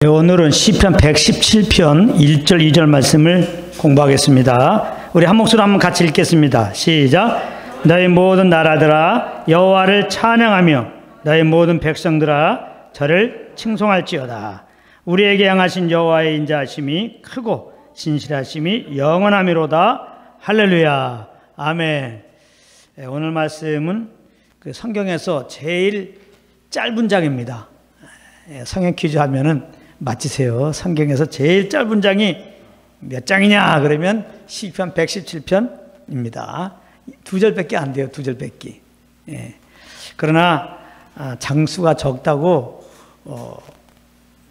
오늘은 시편 117편 1절 2절 말씀을 공부하겠습니다. 우리 한 목소리로 한번 같이 읽겠습니다. 시작. 너희 모든 나라들아 여호와를 찬양하며 너희 모든 백성들아 저를 칭송할지어다. 우리에게 향하신 여호와의 인자하심이 크고 진실하심이 영원하미로다. 할렐루야. 아멘. 오늘 말씀은 그 성경에서 제일 짧은 장입니다. 성경 퀴즈 하면은 맞히세요. 성경에서 제일 짧은 장이 몇 장이냐 그러면 시편 117편입니다. 두 절밖에 안 돼요. 두 절밖에. 그러나 장수가 적다고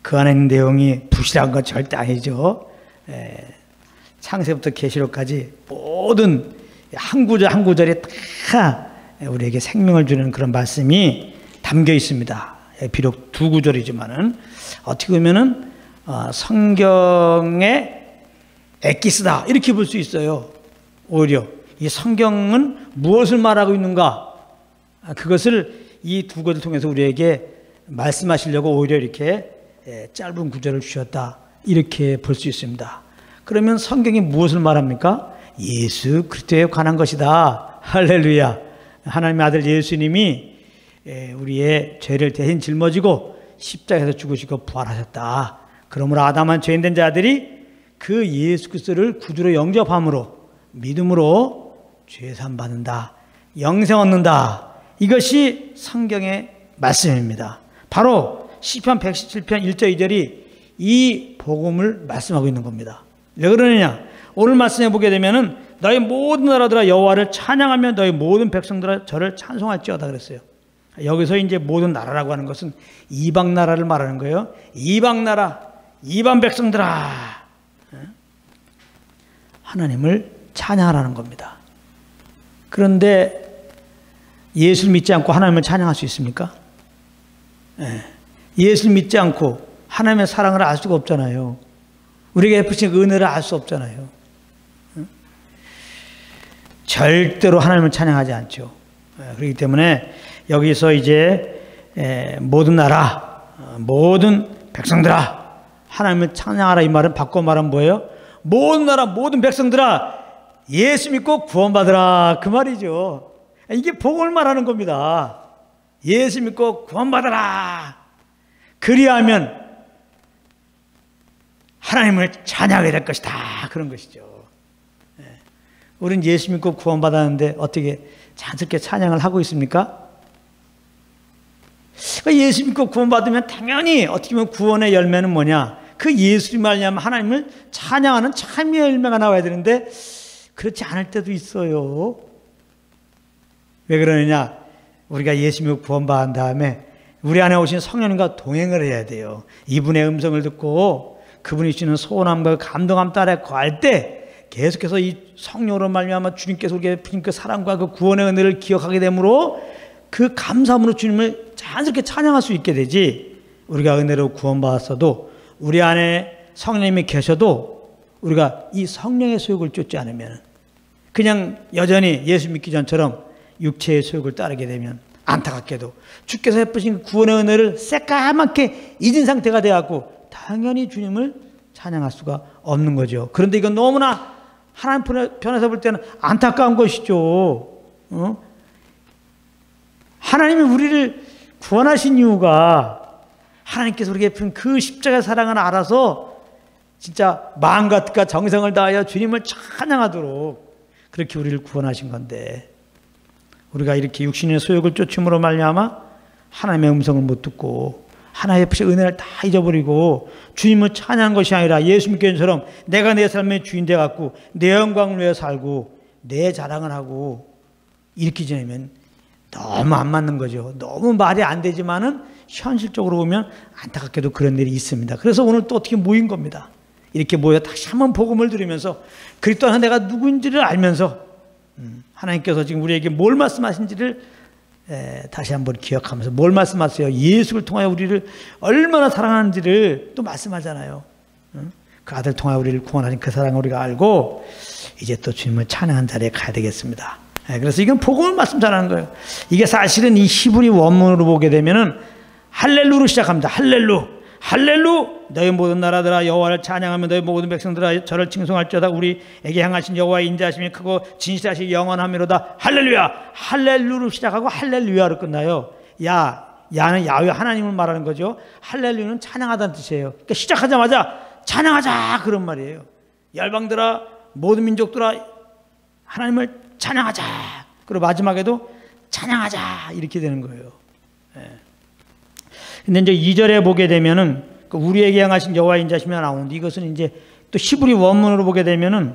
그 안에 있는 내용이 부실한 건 절대 아니죠. 창세부터 계시록까지 모든 한 구절 한 구절이 다 우리에게 생명을 주는 그런 말씀이 담겨 있습니다. 비록 두 구절이지만은 어떻게 보면은 성경의 엑기스다 이렇게 볼 수 있어요. 오히려 이 성경은 무엇을 말하고 있는가 그것을 이 두 구절을 통해서 우리에게 말씀하시려고 오히려 이렇게 짧은 구절을 주셨다 이렇게 볼 수 있습니다. 그러면 성경이 무엇을 말합니까? 예수 그리스도에 관한 것이다. 할렐루야. 하나님의 아들 예수님이 우리의 죄를 대신 짊어지고 십자가에서 죽으시고 부활하셨다. 그러므로 아담한 죄인된 자들이 그 예수 그리스도를 구주로 영접함으로 믿음으로 죄사함 받는다. 영생 얻는다. 이것이 성경의 말씀입니다. 바로 시편 117편 1절 2절이 이 복음을 말씀하고 있는 겁니다. 왜 그러느냐? 오늘 말씀해 보게 되면은 너희 모든 나라들아 여호와를 찬양하며 너희 모든 백성들아 저를 찬송할지어다 그랬어요. 여기서 이제 모든 나라라고 하는 것은 이방 나라를 말하는 거예요. 이방 나라, 이방 백성들아 하나님을 찬양하라는 겁니다. 그런데 예수를 믿지 않고 하나님을 찬양할 수 있습니까? 예수를 믿지 않고 하나님의 사랑을 알 수가 없잖아요. 우리에게 베푸신 은혜를 알 수 없잖아요. 절대로 하나님을 찬양하지 않죠. 그렇기 때문에 여기서 이제 모든 나라, 모든 백성들아 하나님을 찬양하라 이 말은 바꿔 말하면 뭐예요? 모든 나라, 모든 백성들아 예수 믿고 구원받으라 그 말이죠. 이게 복음을 말하는 겁니다. 예수 믿고 구원받으라. 그리하면 하나님을 찬양하게 될 것이다. 그런 것이죠. 우리는 예수 믿고 구원받았는데 어떻게 자연스럽게 찬양을 하고 있습니까? 예수 믿고 구원받으면 당연히 어떻게 보면 구원의 열매는 뭐냐? 그 예수님 말미암아 하나님을 찬양하는 참여의 열매가 나와야 되는데 그렇지 않을 때도 있어요. 왜 그러느냐? 우리가 예수 믿고 구원받은 다음에 우리 안에 오신 성령님과 동행을 해야 돼요. 이분의 음성을 듣고 그분이 주시는 소원함과 감동함 따라 거할 때 계속해서 이 성령으로 말미암아 주님께서 우리에게 베푸신 그 사랑과 그 구원의 은혜를 기억하게 되므로 그 감사함으로 주님을 자연스럽게 찬양할 수 있게 되지. 우리가 은혜로 구원받았어도 우리 안에 성령님이 계셔도 우리가 이 성령의 소욕을 쫓지 않으면 그냥 여전히 예수 믿기 전처럼 육체의 소욕을 따르게 되면 안타깝게도 주께서 베푸신 구원의 은혜를 새까맣게 잊은 상태가 되어갖고 당연히 주님을 찬양할 수가 없는 거죠. 그런데 이건 너무나 하나님 편에서 볼 때는 안타까운 것이죠. 하나님이 우리를 구원하신 이유가 하나님께서 우리에게 베푼 그 십자가의 사랑을 알아서 진짜 마음과 뜻과 정성을 다하여 주님을 찬양하도록 그렇게 우리를 구원하신 건데 우리가 이렇게 육신의 소욕을 쫓음으로 말미암아 하나님의 음성을 못 듣고 하나님의 은혜를 다 잊어버리고 주님을 찬양한 것이 아니라 예수 믿기처럼 내가 내 삶의 주인 되어갖고 내 영광을 위해 살고 내 자랑을 하고 이렇게 지내면 너무 안 맞는 거죠. 너무 말이 안 되지만은 현실적으로 보면 안타깝게도 그런 일이 있습니다. 그래서 오늘 또 어떻게 모인 겁니다. 이렇게 모여 다시 한번 복음을 들으면서 그리스도 안에 내가 누구인지를 알면서 하나님께서 지금 우리에게 뭘 말씀하신지를 다시 한번 기억하면서 뭘 말씀하세요? 예수를 통하여 우리를 얼마나 사랑하는지를 또 말씀하잖아요. 그 아들 통하여 우리를 구원하신 그 사랑을 우리가 알고 이제 또 주님을 찬양한 자리에 가야 되겠습니다. 그래서 이건 복음을 말씀 잘하는 거예요. 이게 사실은 이 히브리 원문으로 보게 되면은 할렐루로 시작합니다. 할렐루. 할렐루 너희 모든 나라들아 여호와를 찬양하며 너희 모든 백성들아 저를 칭송할지어다. 우리에게 향하신 여호와의 인자하심이 크고 진실하시기 영원하미로다. 할렐루야. 할렐루로 시작하고 할렐루야로 끝나요. 야는 야훼 하나님을 말하는 거죠. 할렐루야는 찬양하다는 뜻이에요. 그러니까 시작하자마자 찬양하자 그런 말이에요. 열방들아 모든 민족들아 하나님을 찬양하자. 그리고 마지막에도 찬양하자 이렇게 되는 거예요. 근데 이제 2절에 보게 되면은 우리에게 향하신 여호와의 인자심이 나오는데 이것은 이제 또 히브리 원문으로 보게 되면은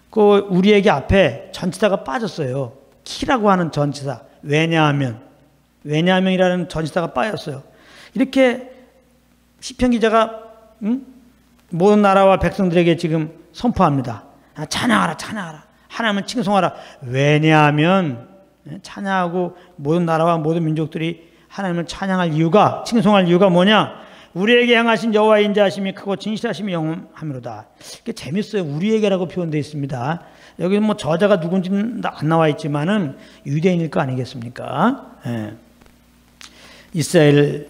그 우리에게 앞에 전치사가 빠졌어요. 키라고 하는 전치사. 왜냐하면이라는 전치사가 빠졌어요. 이렇게 시편 기자가 모든 나라와 백성들에게 지금 선포합니다. 찬양하라, 찬양하라. 하나님을 칭송하라. 왜냐하면 찬양하고 모든 나라와 모든 민족들이 하나님을 찬양할 이유가, 칭송할 이유가 뭐냐? 우리에게 향하신 여호와의 인자하심이 크고 진실하심이 영원하미로다. 이게 재밌어요. 우리에게라고 표현되어 있습니다. 여기 뭐 저자가 누군지는 안 나와 있지만은 유대인일 거 아니겠습니까? 이스라엘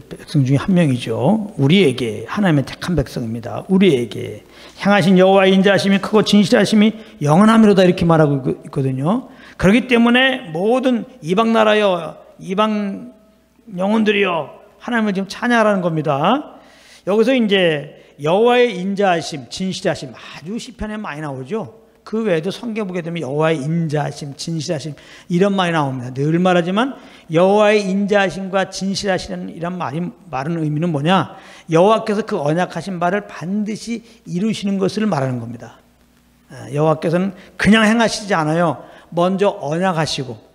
백성 중에 한 명이죠. 우리에게, 하나님의 택한 백성입니다. 우리에게 향하신 여호와의 인자하심이 크고 진실하심이 영원하미로다 이렇게 말하고 있거든요. 그렇기 때문에 모든 이방 나라여, 이방 영혼들이여 하나님을 지금 찬양하라는 겁니다. 여기서 이제 여호와의 인자하심, 진실하심 아주 시편에 많이 나오죠. 그 외에도 성경 보게 되면 여호와의 인자하심, 진실하심 이런 말이 나옵니다. 늘 말하지만 여호와의 인자하심과 진실하심 이란 말은 의미는 뭐냐? 여호와께서 그 언약하신 바를 반드시 이루시는 것을 말하는 겁니다. 여호와께서는 그냥 행하시지 않아요. 먼저 언약하시고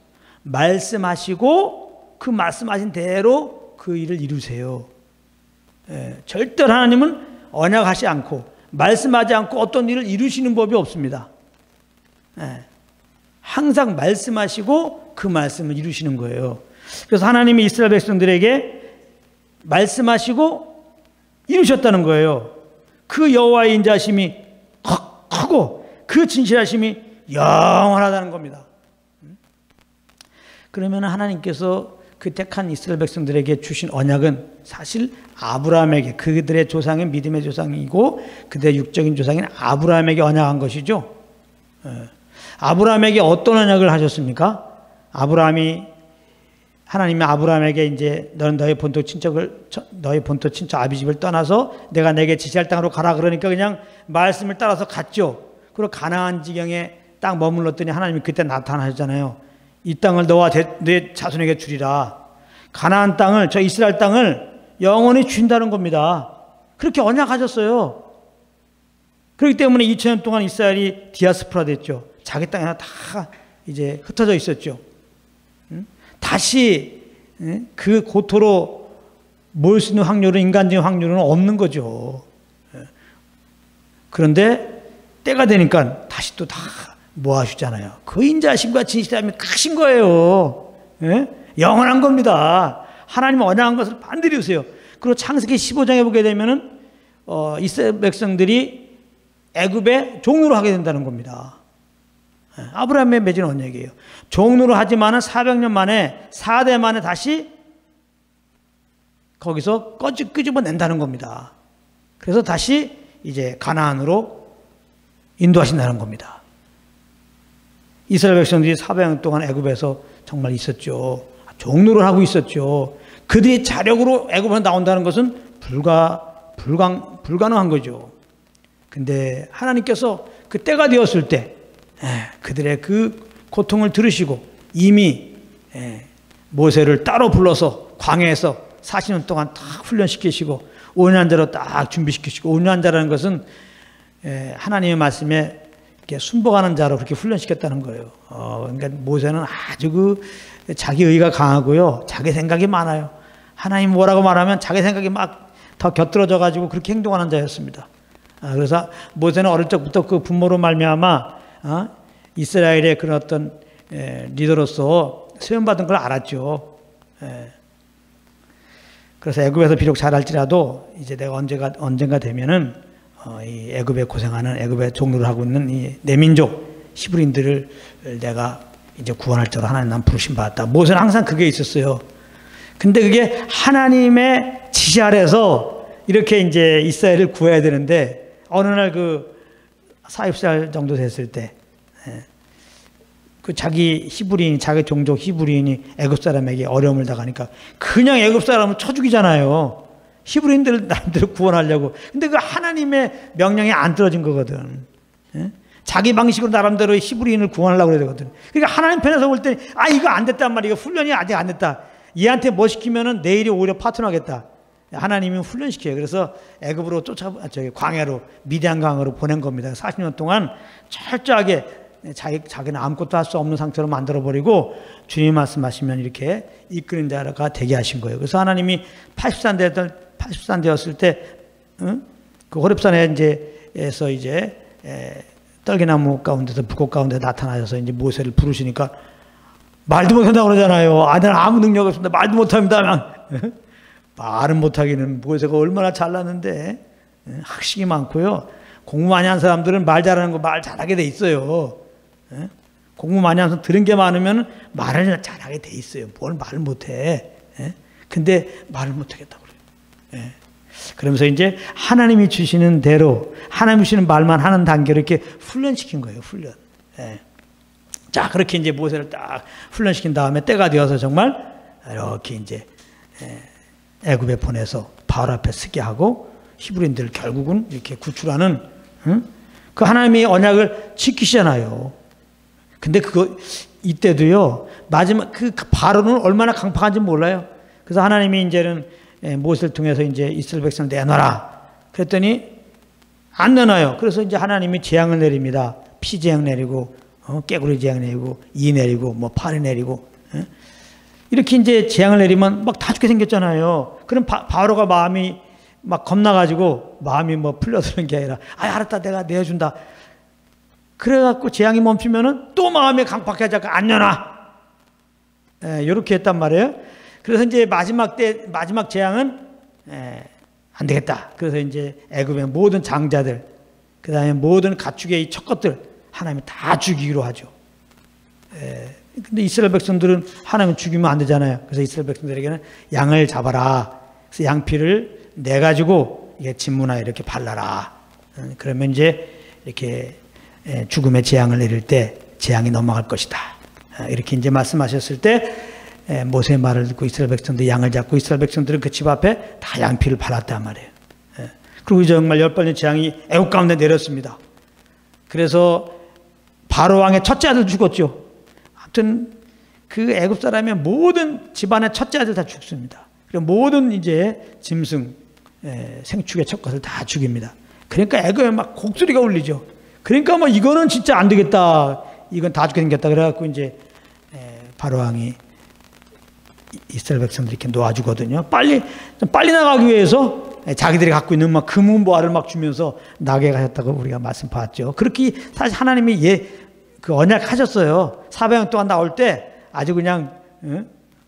말씀하시고 그 말씀하신 대로 그 일을 이루세요. 절대로 하나님은 언약하지 않고 말씀하지 않고 어떤 일을 이루시는 법이 없습니다. 항상 말씀하시고 그 말씀을 이루시는 거예요. 그래서 하나님이 이스라엘 백성들에게 말씀하시고 이루셨다는 거예요. 그 여호와의 인자하심이 크고 그 진실하심이 영원하다는 겁니다. 그러면 하나님께서 그 택한 이스라엘 백성들에게 주신 언약은 사실 아브라함에게, 그들의 조상인 믿음의 조상이고 그들의 육적인 조상인 아브라함에게 언약한 것이죠. 아브라함에게 어떤 언약을 하셨습니까? 하나님이 아브라함에게 이제 너는 너희 본토 친척 아비 집을 떠나서 내가 내게 지시할 땅으로 가라 그러니까 그냥 말씀을 따라서 갔죠. 그리고 가나안 지경에 딱 머물렀더니 하나님이 그때 나타나셨잖아요. 이 땅을 너와 내 자손에게 주리라. 가나안 땅을, 저 이스라엘 땅을 영원히 주신다는 겁니다. 그렇게 언약하셨어요. 그렇기 때문에 2000년 동안 이스라엘이 디아스포라 됐죠. 자기 땅에 다 이제 흩어져 있었죠. 다시 그 고토로 모일 수 있는 확률은, 인간적인 확률은 없는 거죠. 그런데 때가 되니까 다시 또 다 모아주잖아요. 그 인자심과 진실함이 크신 거예요. 영원한 겁니다. 하나님은 언약한 것을 반드시 이루세요. 그리고 창세기 15장에 보게 되면은 이스라엘 백성들이 애굽의 종로로 하게 된다는 겁니다. 아브라함의 맺은 언약이에요. 종로로 하지만은 400년 만에 4대 만에 다시 거기서 끄집어낸다는 겁니다. 그래서 다시 이제 가나안으로 인도하신다는 겁니다. 이스라엘 백성들이 400년 동안 애굽에서 정말 있었죠. 종로를 하고 있었죠. 그들이 자력으로 애굽에서 나온다는 것은 불가능한 거죠. 근데 하나님께서 그 때가 되었을 때 그들의 그 고통을 들으시고 이미 모세를 따로 불러서 광야에서 40년 동안 딱 훈련시키시고 5년 자로 딱 준비시키시고 5년 자라는 것은 하나님의 말씀에 이렇게 순복하는 자로 그렇게 훈련시켰다는 거예요. 그러니까 모세는 아주 자기 의가 강하고요. 자기 생각이 많아요. 하나님 뭐라고 말하면 자기 생각이 막 더 곁들어져 가지고 그렇게 행동하는 자였습니다. 그래서 모세는 어릴 적부터 그 부모로 말미암아 이스라엘의 그런 어떤 리더로서 수련받은 걸 알았죠. 그래서 애굽에서 비록 잘할지라도 이제 내가 언젠가 되면은 이 애굽에 고생하는 애굽에 종로를 하고 있는 이 내 민족 히브리인들을 내가 이제 구원할 자로 하나님 난 부르심 받았다. 모세는 항상 그게 있었어요. 근데 그게 하나님의 지시 아래서 이렇게 이제 이스라엘을 구해야 되는데 어느 날 그 40살 정도 됐을 때 그 자기 히브리인, 자기 종족 히브리인이 애굽 사람에게 어려움을 당하니까 그냥 애굽 사람을 쳐 죽이잖아요. 히브리인들 나름대로 구원하려고. 근데 그 하나님의 명령에 안 떨어진 거거든. 자기 방식으로 나름대로 히브리인을 구원하려고 그래야 되거든. 그러니까 하나님 편에서 볼 때 이거 안 됐단 말이야. 훈련이 아직 안 됐다. 얘한테 뭐 시키면은 내일이 오히려 파토나겠다. 하나님이 훈련시켜요. 그래서 애굽으로 광야로, 미디안 강으로 보낸 겁니다. 40년 동안 철저하게 자기는 아무것도 할 수 없는 상태로 만들어버리고 주님 말씀하시면 이렇게 이끄는 자가 되게 하신 거예요. 그래서 하나님이 80산 되었을 때, 그 호렙산에 에서 떨기나무 가운데서 불꽃 가운데 나타나셔서 이제 모세를 부르시니까 말도 못한다고 그러잖아요. 나는 아무 능력 없습니다. 말도 못합니다. 말은 못하기는 모세가 얼마나 잘났는데, 학식이 많고요. 공부 많이 한 사람들은 말 잘하는 거 말 잘하게 돼 있어요. 공부 많이 하면서 들은 게 많으면 말을 잘하게 돼 있어요. 뭘 말을 못해. 근데 말을 못하겠다고 그래요. 그러면서 이제 하나님이 주시는 대로, 하나님이 주시는 말만 하는 단계로 이렇게 훈련시킨 거예요. 훈련. 자, 그렇게 이제 모세를 딱 훈련시킨 다음에 때가 되어서 정말 이렇게 이제 애굽에 보내서 바로 앞에 서게 하고 히브리인들 결국은 이렇게 구출하는, 그 하나님의 언약을 지키시잖아요. 근데 이때도요, 마지막 그 바로는 얼마나 강팍한지 몰라요. 그래서 하나님이 이제는 모세를 통해서 이제 이스라엘 백성을 내놔라. 그랬더니 안 내놔요. 그래서 이제 하나님이 재앙을 내립니다. 피 재앙 내리고, 깨구리 재앙 내리고, 이 내리고, 뭐 파리 내리고, 이렇게 이제 재앙을 내리면 막 다 죽게 생겼잖아요. 그럼 바로가 마음이 막 겁나가지고 마음이 뭐 풀려드는 게 아니라, 알았다, 내가 내어준다. 그래갖고 재앙이 멈추면은 또 마음이 강팍해져서 안 내놔. 이렇게 했단 말이에요. 그래서 이제 마지막 재앙은 안 되겠다. 그래서 이제 애굽의 모든 장자들, 그 다음에 모든 가축의 이 첫 것들 하나님이 다 죽이기로 하죠. 근데 이스라엘 백성들은 하나님은 죽이면 안 되잖아요. 그래서 이스라엘 백성들에게는 양을 잡아라. 그래서 양피를 내가지고 진문화에 이렇게 발라라. 그러면 이제 이렇게 죽음의 재앙을 내릴 때 재앙이 넘어갈 것이다. 이렇게 이제 말씀하셨을 때 모세의 말을 듣고 이스라엘 백성들이 양을 잡고 이스라엘 백성들은 그 집 앞에 다 양피를 발랐단 말이에요. 그리고 정말 10번의 재앙이 애굽 가운데 내렸습니다. 그래서 바로 왕의 첫째 아들 죽었죠. 아무튼 그 애굽 사람의 모든 집안의 첫째 아들 다 죽습니다. 그리고 모든 이제 짐승, 생축의 첫 것을 다 죽입니다. 그러니까 애굽에 막 곡소리가 울리죠. 그러니까 뭐 이거는 진짜 안 되겠다. 이건 다 죽게 생겼다. 그래갖고 이제 바로 왕이 이스라엘 백성들이 이렇게 놓아주거든요. 빨리 나가기 위해서 자기들이 갖고 있는 막 금은보화를 막 주면서 나게 하셨다고 우리가 말씀 봤죠. 그렇게 사실 하나님이 그 언약하셨어요. 400년 동안 나올 때 아주 그냥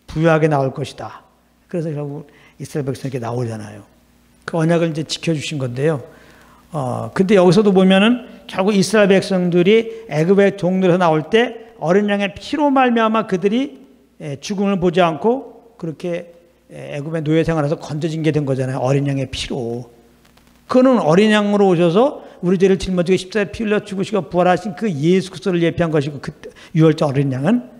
부유하게 나올 것이다. 그래서 결국 이스라엘 백성에게 나오잖아요. 그 언약을 이제 지켜주신 건데요. 근데 여기서도 보면은 결국 이스라엘 백성들이 애굽의 종들에서 나올 때 어린 양의 피로 말미암아 그들이 죽음을 보지 않고 그렇게 애굽의 노예 생활에서 건져진 게 된 거잖아요. 어린 양의 피로. 그거는 어린 양으로 오셔서 우리 죄를 짊어지고 십자가에 피 흘려 죽으시고 부활하신 그 예수 그리스도를 예표한 것이고, 그 유월절 어린 양은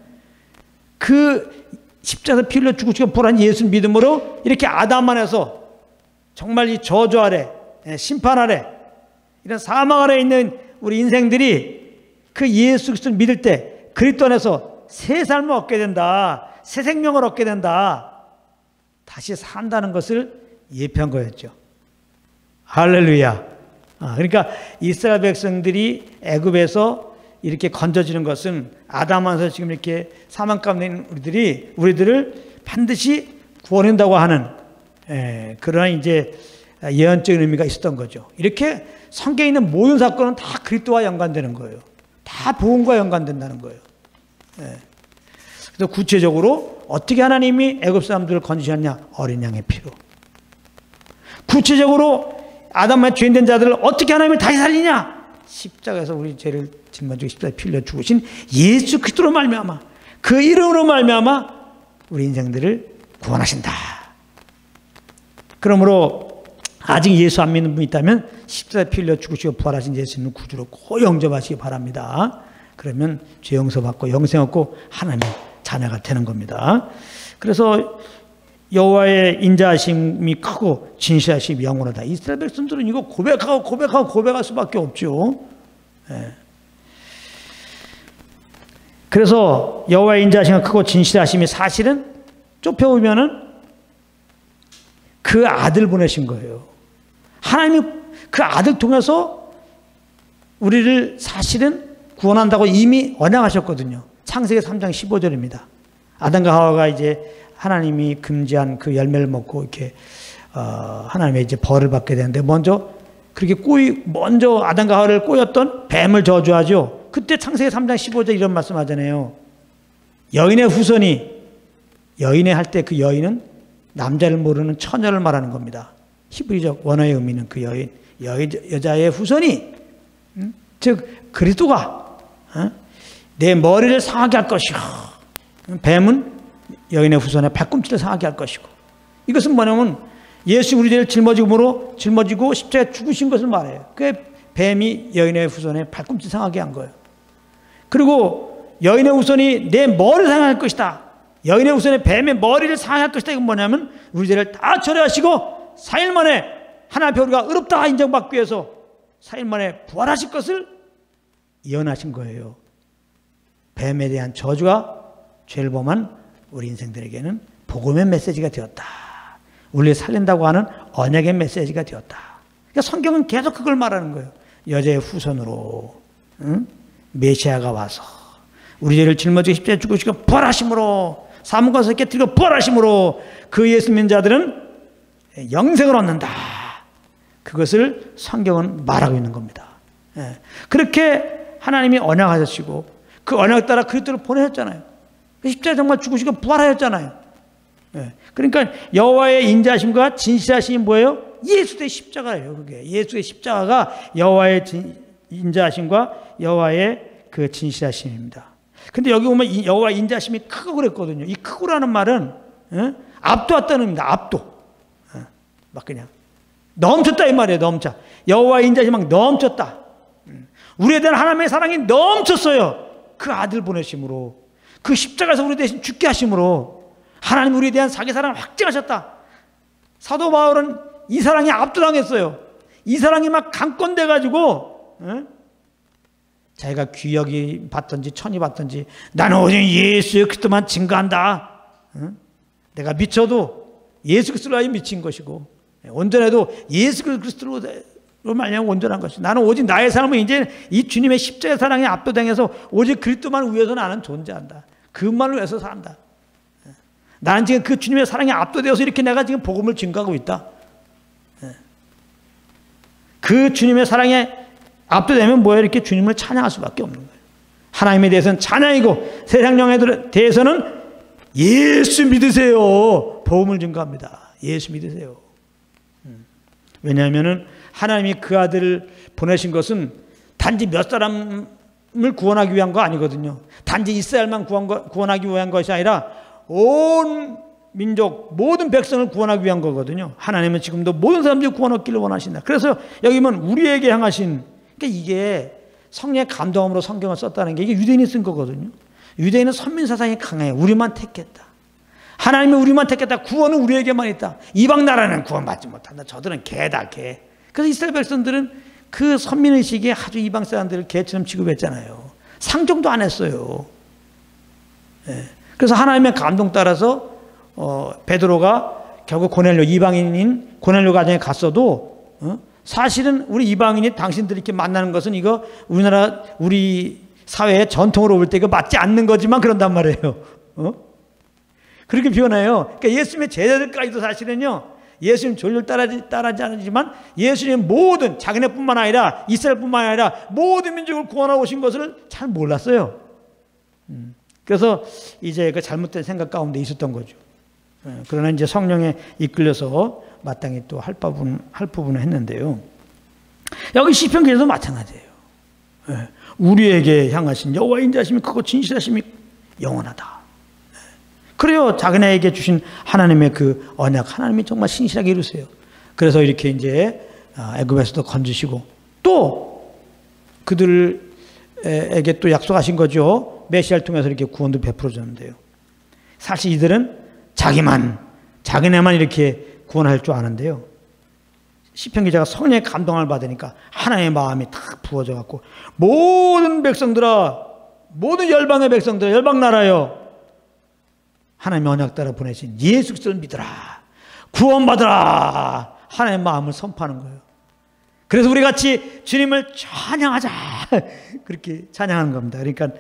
그 십자가에 피 흘려 죽으시고 부활한 예수 믿음으로 이렇게 아담 안에서 정말 이 저주 아래, 심판 아래, 이런 사망 아래 있는 우리 인생들이 그 예수 그리스도를 믿을 때 그리스도 안에서 새 삶을 얻게 된다. 새 생명을 얻게 된다. 다시 산다는 것을 예표한 거였죠. 할렐루야. 그러니까 이스라엘 백성들이 애굽에서 이렇게 건져지는 것은 아담 안에서 지금 이렇게 사망 가운데 있는 우리들을 반드시 구원한다고 하는 그러한 이제 예언적인 의미가 있었던 거죠. 이렇게 성경에 있는 모든 사건은 다 그리스도와 연관되는 거예요. 다 복음과 연관된다는 거예요. 그래서 구체적으로 어떻게 하나님이 애굽 사람들을 건지셨냐? 어린 양의 피로. 구체적으로 아담의 죄인된 자들을 어떻게 하나님이 다시 살리냐? 십자가에서 우리 죄를 짊어지고 십자가에 피 흘려 죽으신 예수 그리스도로 말미암아, 그 이름으로 말미암아 우리 인생들을 구원하신다. 그러므로 아직 예수 안 믿는 분이 있다면 십자가에 피 흘려 죽으시고 부활하신 예수님을 구주로 꼭 영접하시기 바랍니다. 그러면 죄 용서받고 영생 얻고 하나님의 자녀가 되는 겁니다. 그래서 여호와의 인자하심이 크고 진실하심이 영원하다. 이스라엘 백성들은 이거 고백할 수밖에 없죠. 예. 그래서 여호와의 인자하심이 크고 진실하심이 사실은 좁혀보면은 그 아들 보내신 거예요. 하나님이 그 아들 통해서 우리를 사실은 구원한다고 이미 언약하셨거든요. 창세기 3장 15절입니다. 아담과 하와가 이제 하나님이 금지한 그 열매를 먹고 이렇게 하나님의 이제 벌을 받게 되는데 먼저 아담과 하와를 꼬였던 뱀을 저주하죠. 그때 창세기 3장 15절 이런 말씀하잖아요. 여인의 후손이 여인의 할 때 그 여인은 남자를 모르는 처녀를 말하는 겁니다. 히브리적 원어의 의미는 그 여자의 후손이 즉 그리스도가 내 머리를 상하게 할 것이요. 뱀은 여인의 후손의 발꿈치를 상하게 할 것이고 이것은 뭐냐면 예수 우리 죄를 짊어지고 십자가에 죽으신 것을 말해요. 그 뱀이 여인의 후손의 발꿈치 상하게 한 거예요. 그리고 여인의 후손이 내 머리를 상할 것이다. 여인의 후손의 뱀의 머리를 상할 것이다. 이건 뭐냐면 우리 죄를 다 철회하시고 4일 만에 하나님 앞에 우리가 의롭다 인정받기 위해서 4일 만에 부활하실 것을 예언하신 거예요. 뱀에 대한 저주가 죄를 범한 우리 인생들에게는 복음의 메시지가 되었다. 우리를 살린다고 하는 언약의 메시지가 되었다. 그러니까 성경은 계속 그걸 말하는 거예요. 여자의 후손으로 메시아가 와서 우리 죄를 짊어지고 십자가에 죽으시고 부활하심으로 사문 가서 깨뜨리고 부활하심으로 그 예수 믿는 자들은 영생을 얻는다. 그것을 성경은 말하고 있는 겁니다. 그렇게 하나님이 언약하셨고 그 언약 따라 그리스도를 보내셨잖아요. 십자가에 정말 죽으시고 부활하셨잖아요. 그러니까 여호와의 인자하심과 진실하심이 뭐예요? 예수의 십자가예요. 그게 예수의 십자가가 여호와의 인자하심과 여호와의 그 진실하심입니다. 근데 여기 보면 여호와의 인자하심이 크고 그랬거든요. 이 크고라는 말은 압도했다는 의미입니다. 압도. 막 그냥 넘쳤다 이 말이에요. 넘쳐. 여호와의 인자심이 막 넘쳤다. 우리에 대한 하나님의 사랑이 넘쳤어요. 그 아들 보내심으로 그 십자가에서 우리 대신 죽게 하심으로 하나님 우리에 대한 자기 사랑을 확증하셨다. 사도 바울은 이 사랑에 압도당했어요. 이 사랑이 막 강권돼 가지고 자기가 귀역이 받든지 천이 받든지 나는 오직 예수 그리스도만 증거한다. 내가 미쳐도 예수 그리스도로 미친 것이고 온전해도 예수 그리스도로 말미암아 온전한 것이 나는 오직 나의 삶은 이제 이 주님의 십자가의 사랑에 압도당해서 오직 그리스도만 위해서 나는 존재한다. 그것만을 위해서 산다. 나는 지금 그 주님의 사랑에 압도되어서 이렇게 내가 지금 복음을 증거하고 있다. 그 주님의 사랑에 압도되면 뭐야? 이렇게 주님을 찬양할 수밖에 없는 거예요. 하나님에 대해서는 찬양이고 세상 영에 대해서는 예수 믿으세요. 복음을 증거합니다. 예수 믿으세요. 왜냐하면 하나님이 그 아들을 보내신 것은 단지 몇 사람을 구원하기 위한 거 아니거든요. 단지 이스라엘만 구원하기 위한 것이 아니라 온 민족 모든 백성을 구원하기 위한 거거든요. 하나님은 지금도 모든 사람들이 구원 얻기를 원하신다. 그래서 여기 보면 우리에게 향하신 그러니까 이게 성령의 감동으로 성경을 썼다는 게 이게 유대인이 쓴 거거든요. 유대인은 선민 사상이 강해요. 우리만 택했다. 하나님이 우리만 택했다. 구원은 우리에게만 있다. 이방 나라는 구원받지 못한다. 저들은 개다 개. 그래서 이스라엘 백성들은 그 선민의식에 아주 이방 사람들을 개처럼 취급했잖아요. 상종도 안 했어요. 그래서 하나님의 감동 따라서 베드로가 결국 고넬료 이방인인 고넬료 가정에 갔어도 사실은 우리 이방인이 당신들이 이렇게 만나는 것은 이거 우리 사회의 전통으로 볼 때 이거 맞지 않는 거지만 그런단 말이에요. 그렇게 표현해요. 그러니까 예수님의 제자들까지도 사실은요, 예수님 전율 따라하지 않지만 예수님 모든 자기네뿐만 아니라 이스라엘뿐만 아니라 모든 민족을 구원하고 오신 것을 잘 몰랐어요. 그래서 이제 그 잘못된 생각 가운데 있었던 거죠. 그러나 이제 성령에 이끌려서 마땅히 또 할 부분을 했는데요. 여기 시편기에도 마찬가지예요. 우리에게 향하신 여호와의 인자심이 크고 진실하심이 영원하다. 그래요. 자기네에게 주신 하나님의 그 언약, 하나님이 정말 신실하게 이루세요. 그래서 이렇게 이제 애굽에서도 건지시고 또 그들에게 또 약속하신 거죠. 메시아를 통해서 이렇게 구원도 베풀어 줬는데요. 사실 이들은 자기네만 이렇게 구원할 줄 아는데요. 시편 기자가 성령의 감동을 받으니까 하나님의 마음이 탁 부어져 갖고 모든 백성들아, 모든 열방의 백성들아, 열방 나라여, 하나님의 언약 따라 보내신 예수 그리스도를 믿으라, 구원받으라, 하나님의 마음을 선포하는 거예요. 그래서 우리 같이 주님을 찬양하자, 그렇게 찬양하는 겁니다. 그러니까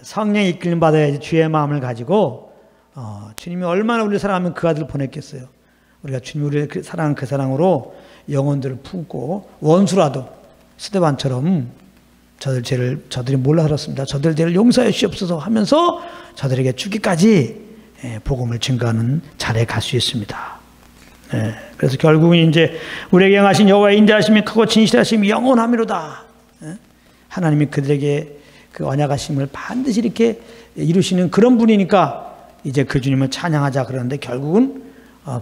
성령의 이끌림 받아야지 주의 마음을 가지고 주님이 얼마나 우리를 사랑하면 그 아들을 보냈겠어요. 우리가 주님이 우리를 사랑한 그 사랑으로 영혼들을 품고 원수라도 스데반처럼 저들이 몰라 살았습니다. 저들 죄를 용서해 주시옵소서 하면서 저들에게 죽기까지 복음을 증거하는 자리에 갈 수 있습니다. 그래서 결국은 이제 우리에게 행하신 여호와의 인자하심이 크고 진실하심이 영원하미로다. 하나님이 그들에게 그 언약하심을 반드시 이렇게 이루시는 그런 분이니까 이제 그 주님을 찬양하자 그러는데, 결국은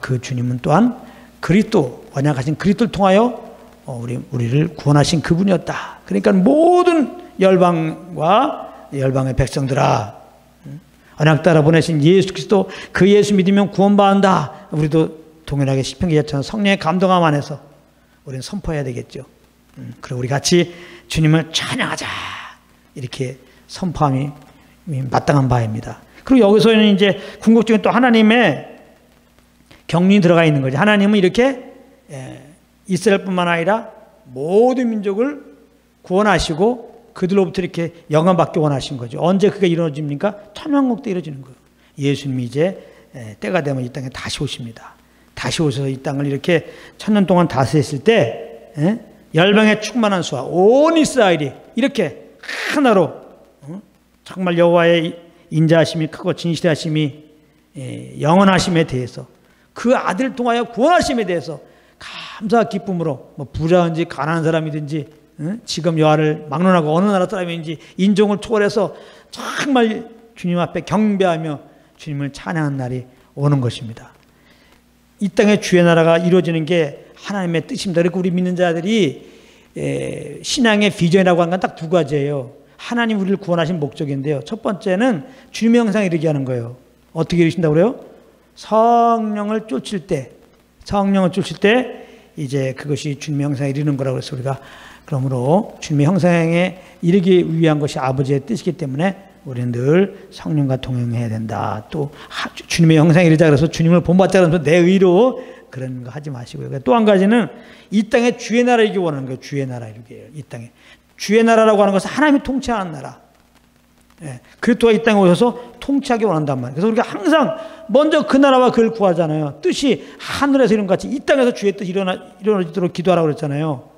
그 주님은 또한 그리스도, 언약하신 그리스도를 통하여 우리를 구원하신 그분이었다. 그러니까 모든 열방과 열방의 백성들아, 언약 따라 보내신 예수 그리스도, 그 예수 믿으면 구원받는다. 우리도 동일하게 시편 기자처럼 성령의 감동함 안에서 우리는 선포해야 되겠죠. 그리고 우리 같이 주님을 찬양하자, 이렇게 선포함이 마땅한 바입니다. 그리고 여기서는 이제 궁극적인 또 하나님의 경륜이 들어가 있는 거죠. 하나님은 이렇게 이스라엘뿐만 아니라 모든 민족을 구원하시고 그들로부터 이렇게 영원받기 원하신 거죠. 언제 그게 이루어집니까? 천왕국 때 이루어지는 거예요. 예수님이 이제 때가 되면 이 땅에 다시 오십니다. 다시 오셔서 이 땅을 이렇게 1000년 동안 다스렸을 때 열방의 충만한 수와 온 이스라엘이 이렇게 하나로 정말 여호와의 인자하심이 크고 진실하심이 영원하심에 대해서, 그 아들을 통하여 구원하심에 대해서 감사와 기쁨으로 뭐 부자인지 가난한 사람이든지 지금 여호와를 막론하고 어느 나라 사람인지 인종을 초월해서 정말 주님 앞에 경배하며 주님을 찬양하는 날이 오는 것입니다. 이 땅에 주의 나라가 이루어지는 게 하나님의 뜻입니다. 그리고 우리 믿는 자들이 신앙의 비전이라고 하는 건 딱 두 가지예요. 하나님 우리를 구원하신 목적인데요. 첫 번째는 주님의 형상에 이르게 하는 거예요. 어떻게 이루신다고 그래요? 성령을 쫓을 때 이제 그것이 주님의 형상에 이르는 거라고 해서 우리가, 그러므로 주님의 형상에 이르기 위한 것이 아버지의 뜻이기 때문에 우리는 늘 성령과 동행해야 된다. 또 주님의 형상에 이르자 그래서 주님을 본받자 그러면서 내 의로 그런 거 하지 마시고요. 또 한 가지는 이 땅에 주의 나라 이루기 원하는 거예요. 주의 나라 이루기예요. 이 땅에 주의 나라라고 하는 것은 하나님이 통치하는 나라. 그리스도가 이 땅에 오셔서 통치하기 원한단 말이에요. 그래서 우리가 항상 먼저 그 나라와 그를 구하잖아요. 뜻이 하늘에서 이룬 것 같이 이 땅에서 주의 뜻이 일어나도록 기도하라고 그랬잖아요.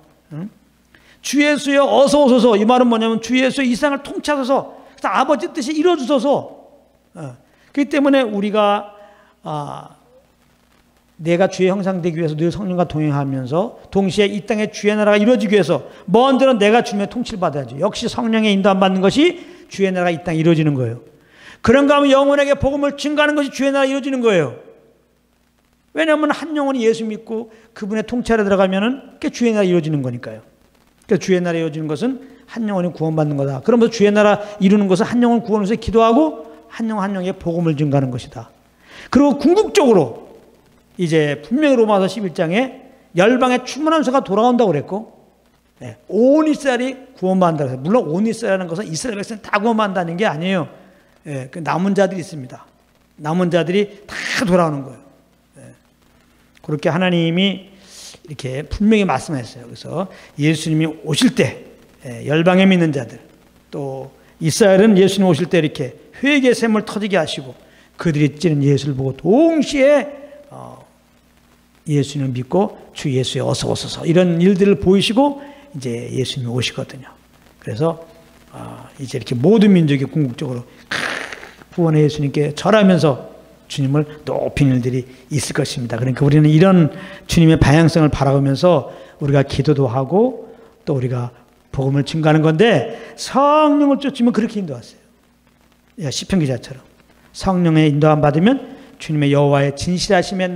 주 예수여 어서 오소서. 이 말은 뭐냐면 주 예수여 이 세상을 통치하소서. 그래서 아버지 뜻이 이루어주소서. 그렇기 때문에 우리가 내가 주의 형상 되기 위해서 늘 성령과 동행하면서 동시에 이 땅에 주의 나라가 이루어지기 위해서 먼저는 내가 주님의 통치를 받아야죠. 역시 성령의 인도 안 받는 것이 주의 나라가 이 땅에 이루어지는 거예요. 그런가 하면 영혼에게 복음을 증거하는 것이 주의 나라가 이루어지는 거예요. 왜냐하면 한 영혼이 예수 믿고 그분의 통치 아래 들어가면은 그게 주의 나라가 이루어지는 거니까요. 그러니까 주의 나라가 이루어지는 것은 한 영혼이 구원받는 거다. 그러면서 주의 나라 이루는 것은 한 영혼 구원을 위해서 기도하고 한 영혼 한 영혼에게 복음을 증거하는 것이다. 그리고 궁극적으로 이제 분명히 로마서 11장에 열방의 충만한 수가 돌아온다고 그랬고, 온 이스라엘이 구원받는다고 해서, 물론 온 이스라엘이라는 것은 이스라엘 백성이 다 구원받는다는 게 아니에요. 그 남은 자들이 있습니다. 남은 자들이 다 돌아오는 거예요. 그렇게 하나님이 이렇게 분명히 말씀하셨어요. 그래서 예수님이 오실 때 열방에 믿는 자들, 또 이스라엘은 예수님 오실 때 이렇게 회개의 샘을 터지게 하시고 그들이 찌는 예수를 보고 동시에 예수님을 믿고 주 예수에 어서 오소서 이런 일들을 보이시고 이제 예수님이 오시거든요. 그래서 이제 이렇게 모든 민족이 궁극적으로 구원의 예수님께 절하면서 주님을 높이는 일들이 있을 것입니다. 그러니까 우리는 이런 주님의 방향성을 바라보면서 우리가 기도도 하고 또 우리가 복음을 증거하는 건데, 성령을 쫓으면 그렇게 인도하세요. 시편 기자처럼 성령의 인도함 받으면 주님의 여호와의 진실하심의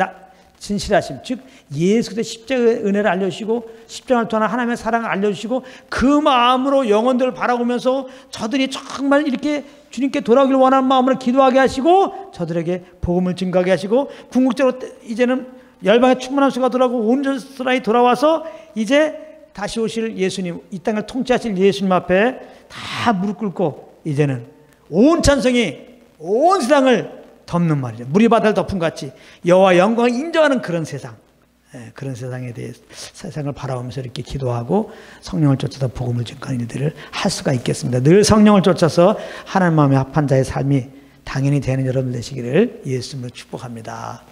진실하심, 즉 예수께서 십자가의 은혜를 알려주시고 십자가를 통한 하나님의 사랑을 알려주시고 그 마음으로 영혼들을 바라보면서 저들이 정말 이렇게 주님께 돌아오길 원하는 마음으로 기도하게 하시고 저들에게 복음을 증거하게 하시고 궁극적으로 이제는 열방의 충만한 수가 돌아오고 온 이스라엘이 돌아와서 이제 다시 오실 예수님, 이 땅을 통치하실 예수님 앞에 다 무릎 꿇고 이제는 온 찬성이 온 세상을 덮는 말이죠. 물이 바다를 덮은 같이 여호와 영광을 인정하는 그런 세상, 그런 세상에 대해 세상을 바라보면서 이렇게 기도하고 성령을 쫓아서 복음을 증거하는 일들을 할 수가 있겠습니다. 늘 성령을 쫓아서 하나님 마음에 합한 자의 삶이 당연히 되는 여러분 되시기를 예수님으로 축복합니다.